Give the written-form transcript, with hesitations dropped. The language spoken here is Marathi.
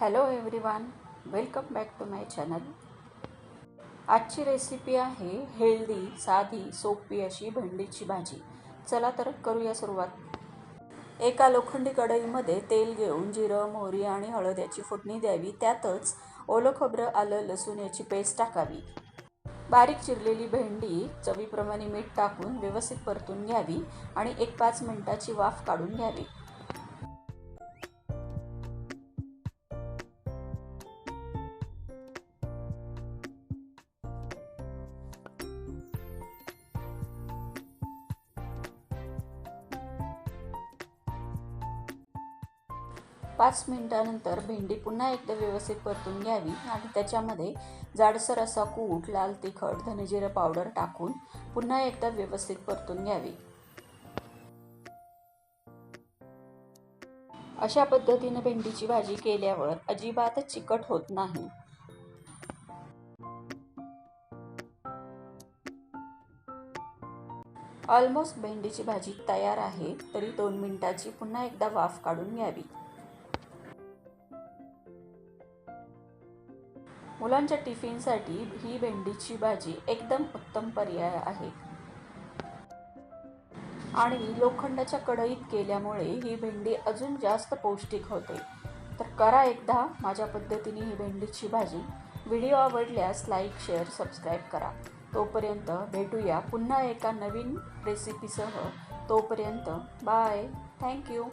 Hello everyone, welcome back to my channel. आजची रेसिपी आहे हेल्दी, साधी, सोपी अशी भेंडीची भाजी. चला तर करूया सुरुवात. एका लोखंडी कढईमध्ये तेल घेऊन जिरं, मोहरी आणि हळद याची फोडणी द्यावी. त्यातच ओलं खोबरं, आलं, लसूण याची पेस्ट टाकावी. बारीक चिरलेली भेंडी चवीप्रमाणे मीठ टाकून व्यवस्थित परतून घ्यावी आणि 1-5 मिनिटाची वाफ काढून घ्यावी. 5 मिनिटानंतर भेंडी पुन्हा एकदा व्यवस्थित परतून घ्यावी आणि त्याच्यामध्ये जाडसर असा कूट, लाल तिखट, धनेजिरे पावडर टाकून पुन्हा एकदा व्यवस्थित परतून घ्यावी. अशा पद्धतीने भेंडीची भाजी केल्यावर अजिबातच चिकट होत नाही. ऑलमोस्ट भेंडीची भाजी तयार आहे. तरी 2 मिनिटाची पुन्हा एकदा वाफ काढून घ्यावी. मुलांच्या टिफिनसाठी ही भेंडीची भाजी एकदम उत्तम पर्याय आहे आणि लोखंडाच्या कढईत केल्यामुळे ही भेंडी अजून जास्त पौष्टिक होते. तर करा एकदा माझ्या पद्धतीने ही भेंडीची भाजी. व्हिडिओ आवडल्यास लाईक, शेअर, सबस्क्राईब करा. तोपर्यंत भेटूया पुन्हा एका नवीन रेसिपीसह. तोपर्यंत बाय. थँक्यू.